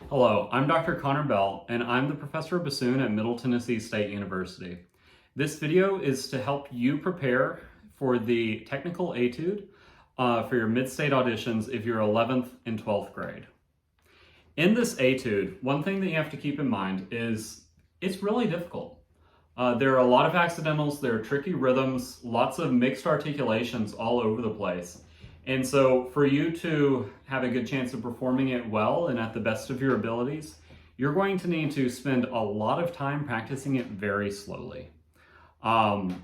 Hello, I'm Dr. Conor Bell, and I'm the professor of Bassoon at Middle Tennessee State University. This video is to help you prepare for the technical etude for your mid-state auditions if you're 11th and 12th grade. In this etude, one thing that you have to keep in mind is it's really difficult. There are a lot of accidentals, there are tricky rhythms, lots of mixed articulations all over the place. And so for you to have a good chance of performing it well and at the best of your abilities, you're going to need to spend a lot of time practicing it very slowly. In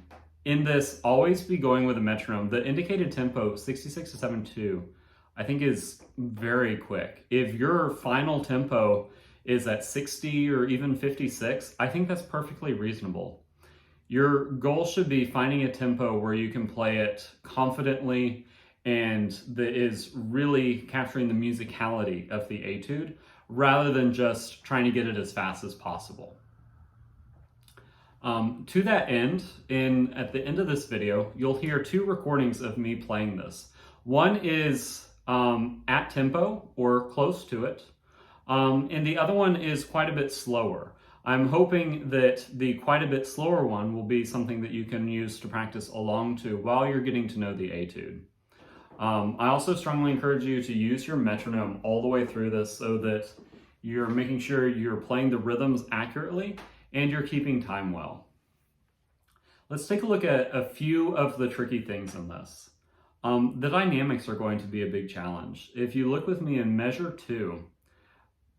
this, always be going with a metronome. The indicated tempo, 66 to 72, I think is very quick. If your final tempo is at 60 or even 56, I think that's perfectly reasonable. Your goal should be finding a tempo where you can play it confidently and that is really capturing the musicality of the etude rather than just trying to get it as fast as possible. To that end, at the end of this video, you'll hear two recordings of me playing this. One is at tempo or close to it, and the other one is quite a bit slower. I'm hoping that the quite a bit slower one will be something that you can use to practice along to while you're getting to know the etude. I also strongly encourage you to use your metronome all the way through this so that you're making sure you're playing the rhythms accurately and you're keeping time well. Let's take a look at a few of the tricky things in this. The dynamics are going to be a big challenge. If you look with me in measure 2,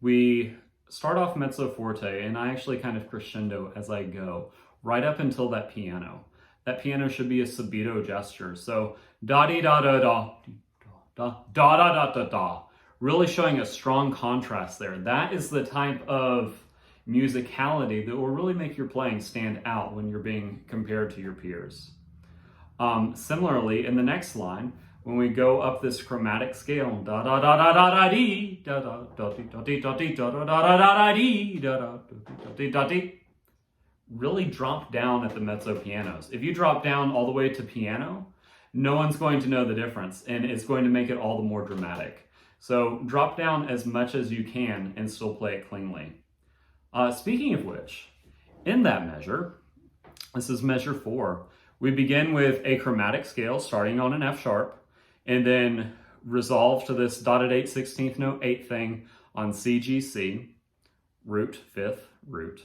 we start off mezzo forte and I actually kind of crescendo as I go right up until that piano. That piano should be a subito gesture. So da-dee-da-da-da, really showing a strong contrast there. That is the type of musicality that will really make your playing stand out when you're being compared to your peers. Similarly, in the next line, when we go up this chromatic scale, da-da-da-da-da-dee, da-da-da-dee-da-da-da-da-da-dee, da-da-da-dee-da-dee, really drop down at the mezzo pianos. If you drop down all the way to piano, no one's going to know the difference and it's going to make it all the more dramatic. So drop down as much as you can and still play it cleanly. Speaking of which, in that measure, this is measure 4, we begin with a chromatic scale starting on an F sharp and then resolve to this dotted 8/16 note 8 thing on C, G, C, root, 5th, root.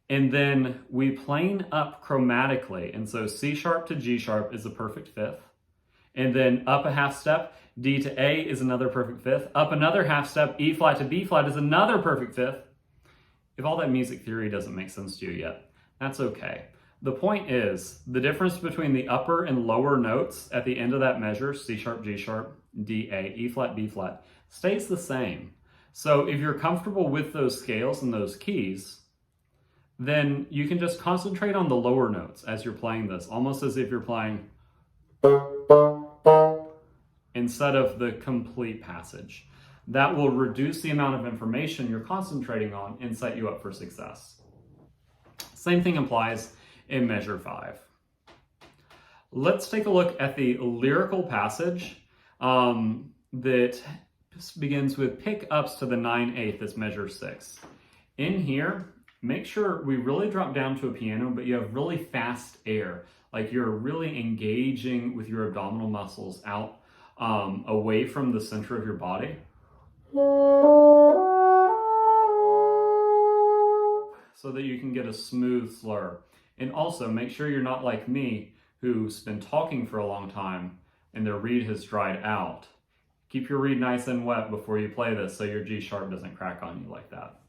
And then we plane up chromatically. And so C sharp to G sharp is a perfect 5th. And then up a half step, D to A is another perfect 5th. Up another half step, E flat to B flat is another perfect 5th. If all that music theory doesn't make sense to you yet, that's okay. The point is, the difference between the upper and lower notes at the end of that measure, C sharp, G sharp, D, A, E flat, B flat, stays the same. So if you're comfortable with those scales and those keys, then you can just concentrate on the lower notes as you're playing this, almost as if you're playing instead of the complete passage. That will reduce the amount of information you're concentrating on and set you up for success. Same thing applies in measure 5. Let's take a look at the lyrical passage that begins with pick ups to the 9/8, that's measure 6. In here, make sure we really drop down to a piano, but you have really fast air. Like you're really engaging with your abdominal muscles out away from the center of your body. So that you can get a smooth slur. And also make sure you're not like me, who's been talking for a long time and their reed has dried out. Keep your reed nice and wet before you play this so your G sharp doesn't crack on you like that.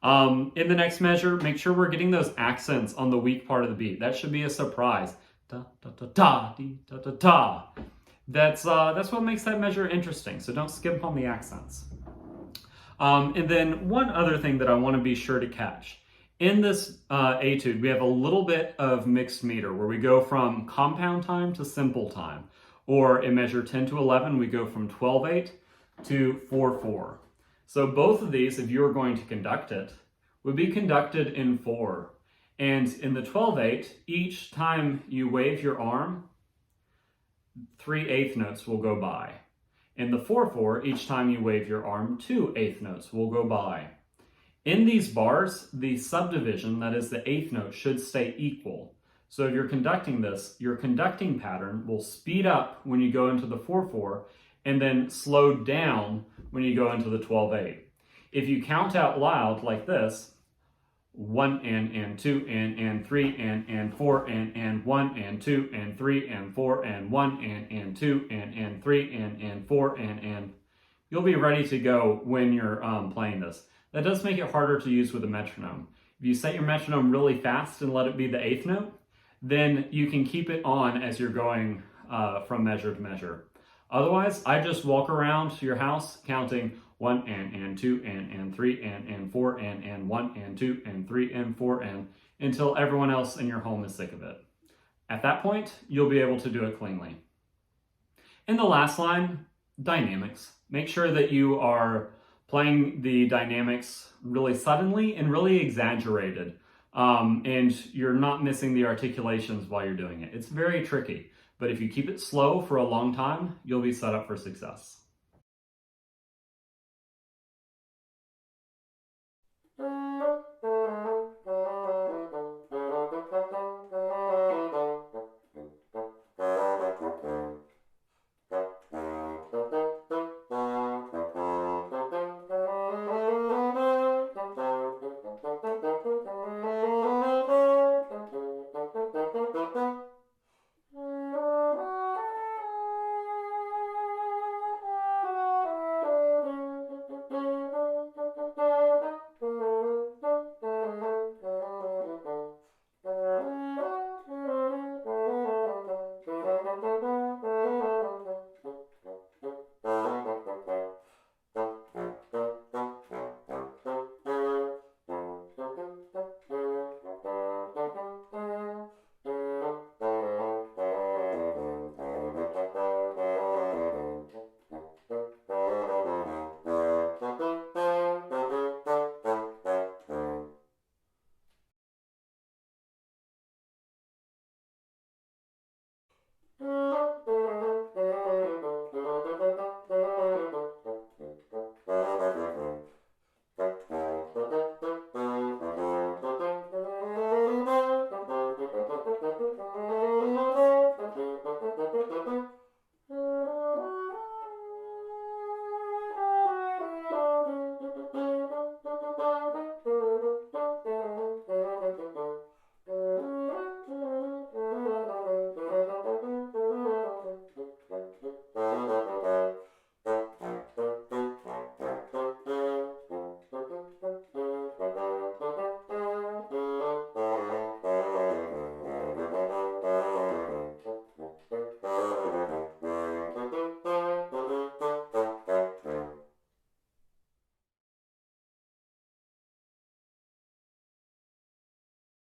In the next measure, make sure we're getting those accents on the weak part of the beat. That should be a surprise. Da, da, da, da, dee, da, da, da. That's what makes that measure interesting, so don't skip on the accents. And then one other thing that I want to be sure to catch. In this etude, we have a little bit of mixed meter where we go from compound time to simple time. Or in measure 10 to 11, we go from 12/8 to 4/4. So both of these, if you were going to conduct it, would be conducted in 4. And in the 12/8, each time you wave your arm, 3/8 notes will go by. In the 4/4, each time you wave your arm, 2 eighth notes will go by. In these bars, the subdivision, that is the eighth note, should stay equal. So if you're conducting this, your conducting pattern will speed up when you go into the 4/4 and then slow down when you go into the 12/8. If you count out loud like this, 1 and 2 and 3 and 4 and 1 and 2 and 3 and 4 and 1 and 2 and 3 and 4 and you'll be ready to go when you're playing this. That does make it harder to use with a metronome. If you set your metronome really fast and let it be the eighth note, then you can keep it on as you're going from measure to measure. Otherwise, I just walk around your house counting 1 and 2 and 3 and 4 and 1 and 2 and 3 and 4 and until everyone else in your home is sick of it. At that point, you'll be able to do it cleanly. In the last line, dynamics. Make sure that you are playing the dynamics really suddenly and really exaggerated, and you're not missing the articulations while you're doing it. It's very tricky, but if you keep it slow for a long time, you'll be set up for success.